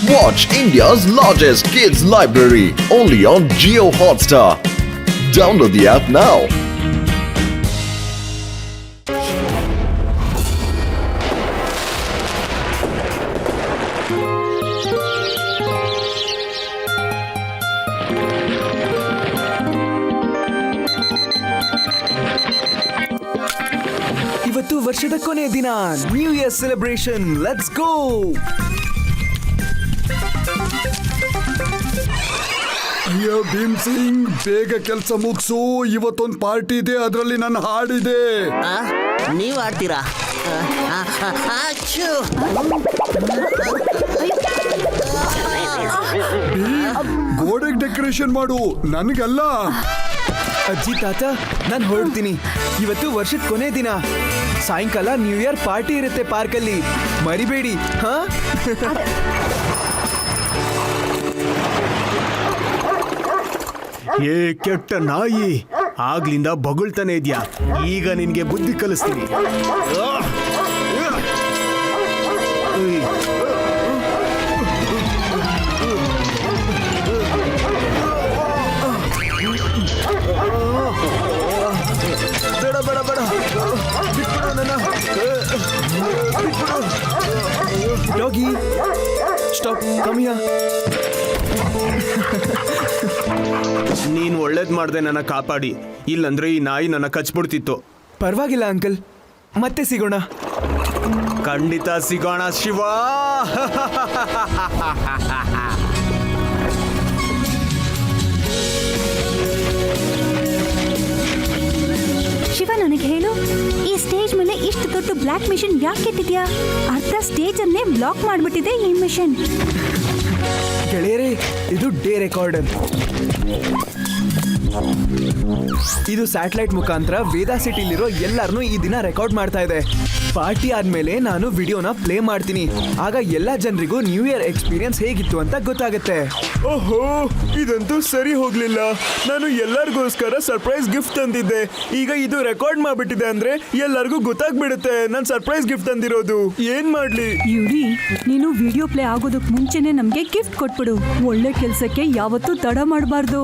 Watch India's largest kids library only on Jio Hotstar. Download the app now. ಇವತ್ತು ವರ್ಷದ ಕೊನೆಯ ದಿನ, new year celebration. Let's go. ಅಯ್ಯೋ ಭೀಮ್ ಸಿಂಗ್, ಬೇಗ ಕೆಲಸ ಮುಗಿಸು. ಇವತ್ತೊಂದು ಪಾರ್ಟಿ ಇದೆ, ಅದರಲ್ಲಿ ನನ್ನ ಹಾಡಿದೆ. ನೀವ್ ಆಡ್ತೀರಾ? ಗೋಡೆಗೆ ಡೆಕೋರೇಷನ್ ಮಾಡು, ನನಗಲ್ಲ. ಅಜ್ಜಿ ತಾತ, ನಾನು ಹೊರಡ್ತೀನಿ. ಇವತ್ತು ವರ್ಷದ ಕೊನೆ ದಿನ. ಸಾಯಂಕಾಲ ನ್ಯೂ ಇಯರ್ ಪಾರ್ಟಿ ಇರುತ್ತೆ ಪಾರ್ಕಲ್ಲಿ, ಮರಿಬೇಡಿ. ಹಾ, ಏ ಕೆಟ್ಟ ನಾಯಿ, ಆಗ್ಲಿಂದ ಬೊಗಳ್ತಾನೆ ಇದ್ಯಾ. ಈಗ ನಿನ್ಗೆ ಬುದ್ಧಿ ಕಲಿಸ್ತೀನಿ. ಬೇಡ ಬೇಡ ಬೇಡ, ಬಿಟ್ಬಿಡು ನನ್ನ. Doggy, stop, come here. ನೀನ್ ಒಳ್ಳೇದ್ ಮಾಡ್ದೆ ನನ್ನ ಕಾಪಾಡಿ, ಇಲ್ಲಂದ್ರೆ ಈ ನಾಯಿ ನನ್ನ ಕಚ್ಬಿಡ್ತಿತ್ತು. ಪರವಾಗಿಲ್ಲ ಅಂಕಲ್, ಮತ್ತೆ ಸಿಗೋಣ. ಖಂಡಿತ ಸಿಗೋಣ ಶಿವ. ಶಿವ, ನನಗೆ ಹೇಳು, ಈ ಸ್ಟೇಜ್ ಮೇಲೆ ಇಷ್ಟು ದೊಡ್ಡ ಬ್ಲಾಕ್ ಮಿಷನ್ ಯಾಕೆ ಇಟ್ಟಿದ್ಯಾ? ಅರ್ಧ ಸ್ಟೇಜ್ ಅನ್ನೇ ಬ್ಲಾಕ್ ಮಾಡ್ಬಿಟ್ಟಿದೆ ಈ ಮಿಷನ್. ಗೆಳೆಯರೇ, ಇದು ಡೇ ರೆಕಾರ್ಡರ್. ಇದು ಸ್ಯಾಟಲೈಟ್ ಮುಖಾಂತರ ವೇದಾ ಸಿಟಿಲಿರೋ ಎಲ್ಲರನ್ನೂ ಈ ದಿನ ರೆಕಾರ್ಡ್ ಮಾಡ್ತಾ ಇದೆ. ಪಾರ್ಟಿ ಆದ್ಮೇಲೆ ನಾನು ವಿಡಿಯೋನ ಪ್ಲೇ ಮಾಡ್ತೀನಿ. ಆಗ ಎಲ್ಲ ಜನರಿಗೂ ನ್ಯೂ ಇಯರ್ ಎಕ್ಸ್ಪೀರಿಯನ್ಸ್ ಹೇಗಿತ್ತು ಅಂತ ಗೊತ್ತಾಗುತ್ತೆ. ಓಹೋ, ಇದಂತೂ ಸರಿ ಹೋಗ್ಲಿಲ್ಲ. ನಾನು ಎಲ್ಲರಿಗೋಸ್ಕರ ಸರ್ಪ್ರೈಸ್ ಗಿಫ್ಟ್ ತಂದಿದ್ದೆ. ಈಗ ಇದು ರೆಕಾರ್ಡ್ ಮಾಡ್ಬಿಟ್ಟಿದೆ ಅಂದ್ರೆ ಎಲ್ಲರಿಗೂ ಗೊತ್ತಾಗ್ಬಿಡುತ್ತೆ ನಾನು ಸರ್ಪ್ರೈಸ್ ಗಿಫ್ಟ್ ತಂದಿರೋದು. ಏನ್ ಮಾಡ್ಲಿ? ಯುರಿ, ನೀನು ವಿಡಿಯೋ ಪ್ಲೇ ಆಗೋದಕ್ ಮುಂಚೆನೆ ನಮ್ಗೆ ಗಿಫ್ಟ್ ಕೊಟ್ಬಿಡು. ಒಳ್ಳೆ ಕೆಲ್ಸಕ್ಕೆ ಯಾವತ್ತೂ ತಡ ಮಾಡಬಾರ್ದು.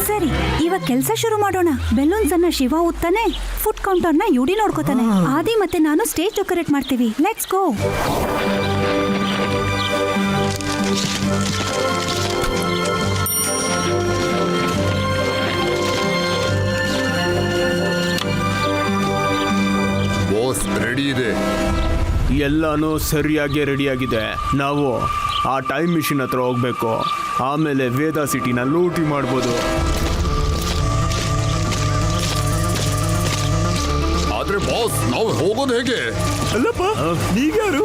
ಸರಿ, ಇವಾಗ ಕೆಲಸ ಶುರು ಮಾಡೋಣ. ಬೆಲೂನ್ಸ್ ಅನ್ನ ಶಿವ ಊದ್ತಾನೆ, ಫುಡ್ ಕೌಂಟರ್ ನ ಯುಡಿ ನೋಡ್ಕೋತಾನೆ. ಆದಿ ಮತ್ತೆ ನಾನು ಸ್ಟೇಜ್ ಡೆಕೋರೇಟ್ ಮಾಡ್ತೀವಿ. Let's go. ಬಾಸ್ ರೆಡಿ ಇದೆ. ಎಲ್ಲಾನು ಸರಿಯಾಗಿ ರೆಡಿಯಾಗಿದೆ. ನಾವು ಆ ಟೈಮ್ ಮಿಷಿನ್ ಹತ್ರ ಹೋಗ್ಬೇಕು. ಆಮೇಲೆ ವೇದಾ ಸಿಟಿನ ಲೂಟಿ ಮಾಡ್ಬೋದು. ಆದ್ರೆ ಬಾಸ್, ನಾವು ಹೋಗೋದು ಹೇಗೆ? ಅಲ್ಲಪ್ಪ, ನೀವ್ಯಾರು?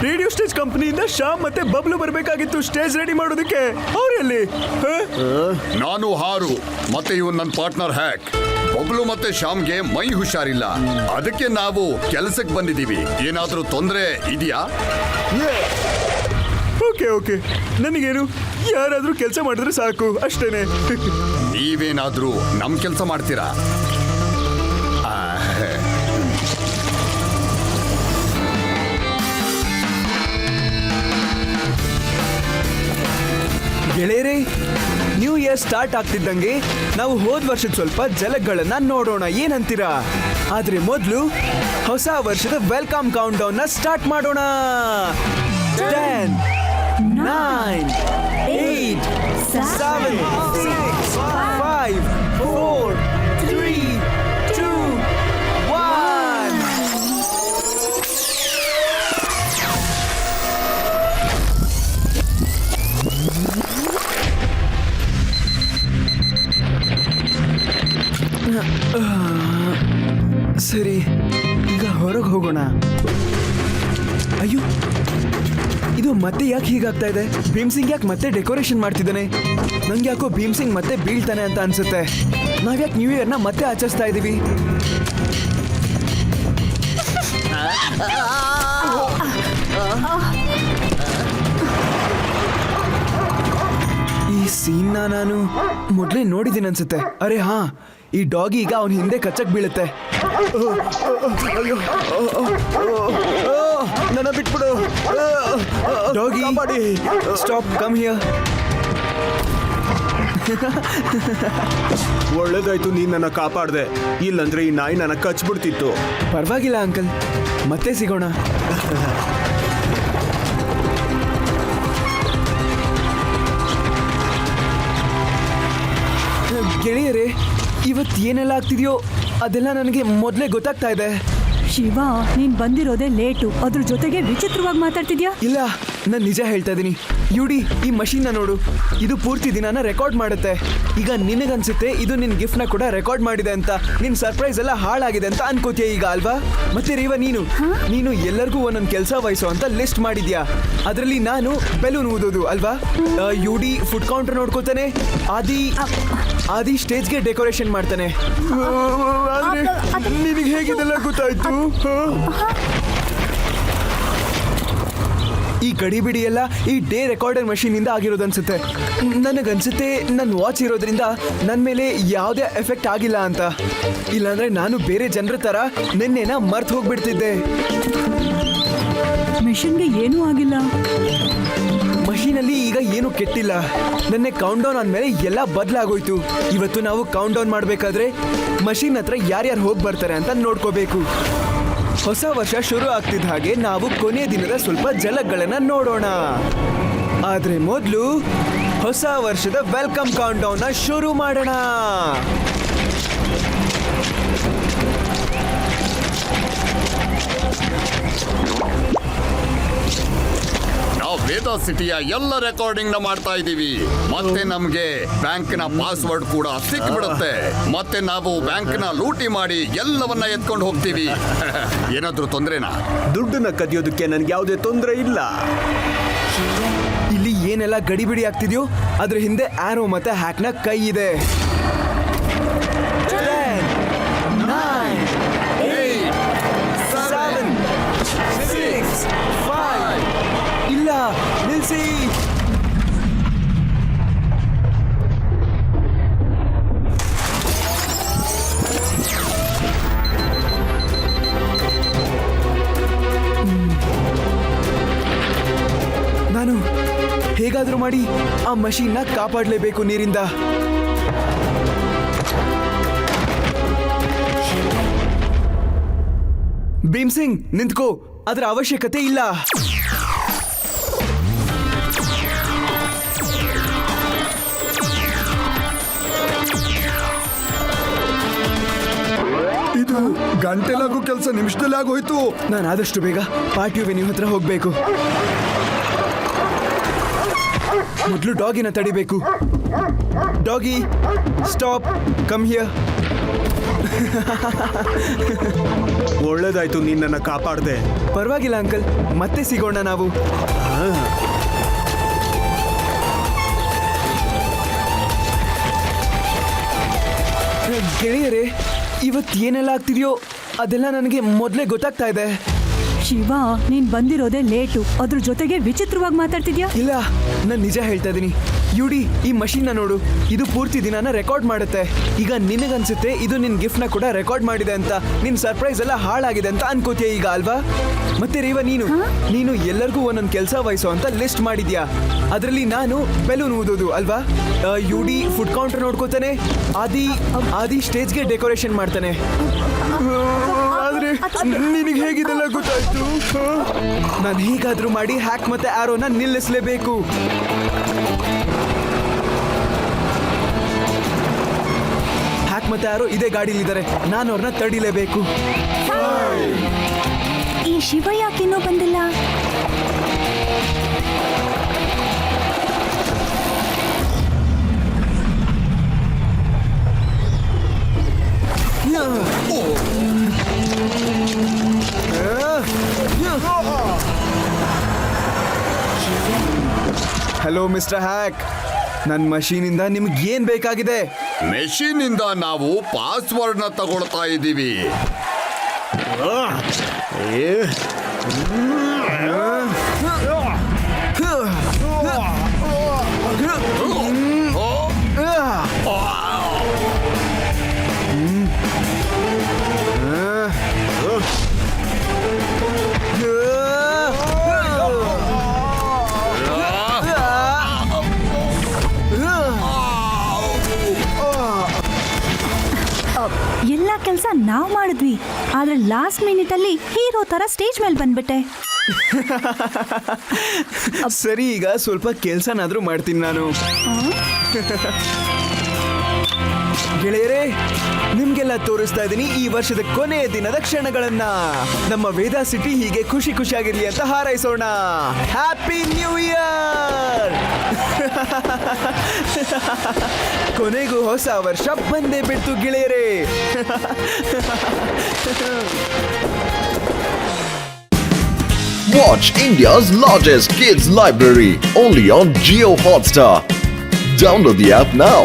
ರೇಡಿಯೋ ಸ್ಟೇಜ್ ಕಂಪನಿಯಿಂದ ಶ್ಯಾಮ್ ಮತ್ತೆ ಬಬ್ಲು ಬರ್ಬೇಕಾಗಿತ್ತು ಸ್ಟೇಜ್ ರೆಡಿ ಮಾಡೋದಕ್ಕೆ. ಅವ್ರೆಲ್ಲಿ? ನಾನು ಹಾರು, ಮತ್ತೆ ಇವನ್ ನನ್ನ ಪಾರ್ಟ್ನರ್ ಹ್ಯಾಕ್. ಬಬ್ಲು ಮತ್ತೆ ಶ್ಯಾಮ್ಗೆ ಮೈ ಹುಷಾರಿಲ್ಲ, ಅದಕ್ಕೆ ನಾವು ಕೆಲಸಕ್ಕೆ ಬಂದಿದ್ದೀವಿ. ಏನಾದ್ರೂ ತೊಂದರೆ ಇದೆಯಾ? ಓಕೆ ಓಕೆ, ನನಗೇನು, ಯಾರಾದ್ರೂ ಕೆಲಸ ಮಾಡಿದ್ರೆ ಸಾಕು ಅಷ್ಟೇನೆ. ನೀವೇನಾದ್ರೂ ನಮ್ ಕೆಲಸ ಮಾಡ್ತೀರಾ? ಗೆಳೆಯರೇ, ನ್ಯೂ ಇಯರ್ ಸ್ಟಾರ್ಟ್ ಆಗ್ತಿದ್ದಂಗೆ ನಾವು ಹೋದ ವರ್ಷದ ಸ್ವಲ್ಪ ಝಲಕ್ಗಳನ್ನ ನೋಡೋಣ, ಏನಂತೀರಾ? ಆದ್ರೆ ಮೊದಲು ಹೊಸ ವರ್ಷದ ವೆಲ್ಕಮ್ ಕೌಂಟ್ ಡೌನ್ ನ ಸ್ಟಾರ್ಟ್ ಮಾಡೋಣ. 10, 9, 8, 7, 6, 5, 4, 3, 2, 1. ಸರಿ, ಈಗ ಹೊರಗೆ ಹೋಗೋಣ. ಅಯ್ಯೋ, ಇದು ಮತ್ತೆ ಯಾಕೆ ಹೀಗಾಗ್ತಾ ಇದೆ? ಭೀಮ್ ಸಿಂಗ್ ಯಾಕೆ ಮತ್ತೆ ಡೆಕೋರೇಷನ್ ಮಾಡ್ತಿದ್ದಾನೆ? ನಂಗೆ ಯಾಕೋ ಭೀಮ್ ಸಿಂಗ್ ಮತ್ತೆ ಬೀಳ್ತಾನೆ ಅಂತ ಅನ್ಸುತ್ತೆ. ನಾವ್ಯಾಕೆ ನ್ಯೂ ಇಯರ್ನ ಮತ್ತೆ ಆಚರಿಸ್ತಾ ಇದ್ದೀವಿ? ಈ ಸೀನ್ನ ನಾನು ಮೊದಲೇ ನೋಡಿದ್ದೀನಿ ಅನ್ಸುತ್ತೆ. ಅರೆ ಹಾ, ಈ ಡಾಗಿ ಈಗ ಅವನ ಹಿಂದೆ ಕಚ್ಚಕ್ ಬೀಳುತ್ತೆ. Doggy stop come here. ಒಳ್ಳೇದಾಯ್ತು ನೀನ್ ನನ್ನ ಕಾಪಾಡ್ದೆ, ಇಲ್ಲಂದ್ರೆ ಈ ನಾಯಿ ನನ್ನ ಕಚ್ಬಿಡ್ತಿತ್ತು. ಪರವಾಗಿಲ್ಲ ಅಂಕಲ್, ಮತ್ತೆ ಸಿಗೋಣ. ಗೆಳೆಯರೇ, ಇವತ್ತು ಏನೆಲ್ಲ ಆಗ್ತಿದೆಯೋ ಅದೆಲ್ಲ ನನಗೆ ಮೊದಲೇ ಗೊತ್ತಾಗ್ತಾ ಇದೆ. ಶಿವ, ನೀನ್ ಬಂದಿರೋದೇ ಲೇಟು, ಅದ್ರ ಜೊತೆಗೆ ವಿಚಿತ್ರವಾಗಿ ಮಾತಾಡ್ತಿದ್ಯಾ. ಇಲ್ಲ, ನಾನು ನಿಜ ಹೇಳ್ತಾ ಇದ್ದೀನಿ. ಯುಡಿ, ಈ ಮಷೀನ್ನ ನೋಡು, ಇದು ಪೂರ್ತಿ ದಿನಾನ ರೆಕಾರ್ಡ್ ಮಾಡುತ್ತೆ. ಈಗ ನಿನಗನ್ಸುತ್ತೆ ಇದು ನಿನ್ ಗಿಫ್ಟ್ನ ಕೂಡ ರೆಕಾರ್ಡ್ ಮಾಡಿದೆ ಅಂತ, ನಿನ್ ಸರ್ಪ್ರೈಸ್ ಎಲ್ಲ ಹಾಳಾಗಿದೆ ಅಂತ ಅನ್ಕೋತೀಯ ಈಗ ಅಲ್ವಾ? ಮತ್ತೆ ರೇವ, ನೀನು ಎಲ್ಲರಿಗೂ ಒಂದೊಂದು ಕೆಲಸ ವಹಿಸೋ ಅಂತ ಲಿಸ್ಟ್ ಮಾಡಿದ್ಯಾ. ಅದರಲ್ಲಿ ನಾನು ಬೆಲೂನ್ ಊದೋದು ಅಲ್ವಾ, ಯುಡಿ ಫುಡ್ ಕೌಂಟರ್ ನೋಡ್ಕೋತಾನೆ, ಆದಿ ಸ್ಟೇಜ್ಗೆ ಡೆಕೋರೇಷನ್ ಮಾಡ್ತಾನೆ. ನಿನಗೆ ಹೇಗಿದೆಲ್ಲ ಗೊತ್ತಾಯ್ತು? ಈ ಗಡಿಬಿಡಿ ಎಲ್ಲ ಈ ಡೇ ರೆಕಾರ್ಡರ್ ಮಷೀನ್ ಇಂದ ಆಗಿರೋದು ಅನ್ಸುತ್ತೆ. ನನಗನ್ಸುತ್ತೆ ನನ್ನ ವಾಚ್ ಇರೋದ್ರಿಂದ ನನ್ನ ಮೇಲೆ ಯಾವುದೇ ಎಫೆಕ್ಟ್ ಆಗಿಲ್ಲ ಅಂತ. ಇಲ್ಲಾಂದ್ರೆ ನಾನು ಬೇರೆ ಜನರ ತರ ನಿನ್ನೆನ ಮರ್ತು ಹೋಗ್ಬಿಡ್ತಿದ್ದೆ. ಮಿಷನ್ಗೆ ಏನೂ ಆಗಿಲ್ಲ. ಮಷೀನಲ್ಲಿ ಈಗ ಏನು ಕೆಟ್ಟಿಲ್ಲ. ನೆನ್ನೆ ಕೌಂಟ್ ಡೌನ್ ಆದ್ಮೇಲೆ ಎಲ್ಲ ಬದಲಾಗೋಯ್ತು. ಇವತ್ತು ನಾವು ಕೌಂಟ್ ಡೌನ್ ಮಾಡಬೇಕಾದ್ರೆ ಮಷೀನ್ ಹತ್ರ ಯಾರ್ಯಾರು ಹೋಗಿ ಬರ್ತಾರೆ ಅಂತ ನೋಡ್ಕೋಬೇಕು. ಹೊಸ ವರ್ಷ ಶುರು ಆಗ್ತಿದ್ದ ಹಾಗೆ ನಾವು ಕೊನೆಯ ದಿನದ ಸ್ವಲ್ಪ ಝಲಕ್ಗಳನ್ನ ನೋಡೋಣ. ಆದ್ರೆ ಮೊದಲು ಹೊಸ ವರ್ಷದ ವೆಲ್ಕಮ್ ಕೌಂಟ್ ಡೌನ್ ಶುರು ಮಾಡೋಣ. ನಾವು ವೇದಾ ಸಿಟಿಯ ಎಲ್ಲ ರೆಕಾರ್ಡಿಂಗ್ ನ ಮಾಡ್ತಾ ಇದೀವಿ. ಮತ್ತೆ ನಮ್ಗೆ ಬ್ಯಾಂಕ್ ನ ಪಾಸ್ವರ್ಡ್ ಕೂಡ ಸಿಕ್ಬಿಡುತ್ತೆ. ಮತ್ತೆ ನಾವು ಬ್ಯಾಂಕ್ ನ ಲೂಟಿ ಮಾಡಿ ಎಲ್ಲವನ್ನ ಎತ್ಕೊಂಡು ಹೋಗ್ತೀವಿ. ಏನಾದ್ರೂ ತೊಂದ್ರೆನಾ? ದುಡ್ಡನ್ನ ಕದಿಯೋದಕ್ಕೆ ನನ್ಗೆ ಯಾವುದೇ ತೊಂದರೆ ಇಲ್ಲ. ಇಲ್ಲಿ ಏನೆಲ್ಲ ಗಡಿಬಿಡಿ ಆಗ್ತಿದ್ಯೋ ಅದ್ರ ಹಿಂದೆ ಆರೋ ಮತ್ತೆ ಹ್ಯಾಕ್ನ ಕೈ ಇದೆ. 10, 9, 8, 7, 6, 5. ಇಲ್ಲ, ನಿಲ್ಸಿ. ನಾನು ಹೇಗಾದ್ರೂ ಮಾಡಿ ಆ ಮಷೀನ್ನ ಕಾಪಾಡಲೇಬೇಕು ನೀರಿಂದ. ಭೀಮ್ ಸಿಂಗ್, ನಿಂತ್ಕೋ, ಅದರ ಅವಶ್ಯಕತೆ ಇಲ್ಲ. ಇದು ಗಂಟೆಲಾಗೋ ಕೆಲಸ ನಿಮಿಷದಲ್ಲಿ ಆಗೋಯ್ತು. ನಾನು ಆದಷ್ಟು ಬೇಗ ಪಾರ್ಟಿ ವೆನ್ಯೂ ಹತ್ರ ಹೋಗ್ಬೇಕು. ಮೊದಲು ಡಾಗಿನ ತಡಿಬೇಕು. Doggy, stop, come here. ಒಳ್ಳೇದಾಯ್ತು ನೀನ್ ನನ್ನ ಕಾಪಾಡ್ದೆ. ಪರವಾಗಿಲ್ಲ ಅಂಕಲ್, ಮತ್ತೆ ಸಿಗೋಣ ನಾವು. ಗೆಳೆಯರೇ, ಇವತ್ತು ಏನೆಲ್ಲ ಆಗ್ತಿದೆಯೋ ಅದೆಲ್ಲ ನನಗೆ ಮೊದಲೇ ಗೊತ್ತಾಗ್ತಾ ಇದೆ. ಶಿವ, ನೀನ್ ಬಂದಿರೋದೇ ಲೇಟು, ಅದ್ರ ಜೊತೆಗೆ ವಿಚಿತ್ರವಾಗಿ ಮಾತಾಡ್ತಿದ್ಯಾ. ಇಲ್ಲ, ನಾನು ನಿಜ ಹೇಳ್ತಾ ಇದ್ದೀನಿ. ಯುಡಿ, ಈ ಮಷೀನ್ನ ನೋಡು, ಇದು ಪೂರ್ತಿ ದಿನಾನ ರೆಕಾರ್ಡ್ ಮಾಡುತ್ತೆ. ಈಗ ನಿನಗನ್ಸುತ್ತೆ ಇದು ನಿನ್ ಗಿಫ್ಟ್ನ ಕೂಡ ರೆಕಾರ್ಡ್ ಮಾಡಿದೆ ಅಂತ, ನಿನ್ ಸರ್ಪ್ರೈಸ್ ಎಲ್ಲ ಹಾಳಾಗಿದೆ ಅಂತ ಅನ್ಕೋತೀಯ ಈಗ ಅಲ್ವಾ? ಮತ್ತೆ ರೇವ, ನೀನು ಎಲ್ಲರಿಗೂ ಒಂದೊಂದು ಕೆಲಸ ವಹಿಸೋ ಅಂತ ಲಿಸ್ಟ್ ಮಾಡಿದ್ಯಾ. ಅದರಲ್ಲಿ ನಾನು ಬೆಲೂನ್ ಊದೋದು ಅಲ್ವಾ, ಯುಡಿ ಫುಡ್ ಕೌಂಟರ್ ನೋಡ್ಕೋತಾನೆ, ಆದಿ ಸ್ಟೇಜ್ಗೆ ಡೆಕೋರೇಷನ್ ಮಾಡ್ತಾನೆ. ಆದ್ರೆ ನಿನಗೆ ಹೇಗಿದೆಲ್ಲ ಗೊತ್ತಾಯ್ತು? ನಾನು ಹೇಗಾದ್ರೂ ಮಾಡಿ ಹ್ಯಾಕ್ ಮತ್ತೆ ಆರೋನ ನಿಲ್ಲಿಸಲೇಬೇಕು. ಹ್ಯಾಕ್ ಮತ್ತೆ ಆರೋ ಇದೇ ಗಾಡಿಲಿದ್ದಾರೆ, ನಾನು ಅವ್ರನ್ನ ತಡಿಲೇಬೇಕು. ಈ ಶಿವ ಯಾಕಿನ್ನೂ ಬಂದಿಲ್ಲ? ಹಲೋ ಮಿಸ್ಟರ್ ಹ್ಯಾಕ್, ನನ್ನ ಮಷೀನಿಂದ ನಿಮ್ಗೆ ಏನ್ ಬೇಕಾಗಿದೆ? ಮೆಷಿನ್ ಇಂದ ನಾವು ಪಾಸ್ವರ್ಡ್ ನ ತಗೊಳ್ತಾ ಇದ್ದೀವಿ. ನಾವ್ ಮಾಡಿದ್ವಿ, ಆದ್ರೆ ಲಾಸ್ಟ್ ಮಿನಿಟ್ ಅಲ್ಲಿ ಹೀರೋ ತರ ಸ್ಟೇಜ್ ಮೇಲೆ ಬಂದ್ಬಿಟ್ಟೆ. ಸರಿ, ಈಗ ಸ್ವಲ್ಪ ಕೆಲ್ಸನಾದ್ರೂ ಮಾಡ್ತೀನಿ ನಾನು. ಗೆಳೆಯರೇ, ನಿಮ್ಗೆಲ್ಲ ತೋರಿಸ್ತಾ ಇದ್ದೀನಿ ಈ ವರ್ಷದ ಕೊನೆಯ ದಿನದ ಕ್ಷಣಗಳನ್ನ. ನಮ್ಮ ವೇದಾ ಸಿಟಿ ಹೀಗೆ ಖುಷಿ ಖುಷಿಯಾಗಿರ್ಲಿ ಅಂತ ಹಾರೈಸೋಣ. Happy new year! ಕೊನೆಗೂ ಹೊಸ ವರ್ಷ ಬಂದೇ ಬಿಡ್ತು ಗೆಳೆಯರೇ. Watch India's largest kids library only on Geo Hotstar. Download the app now.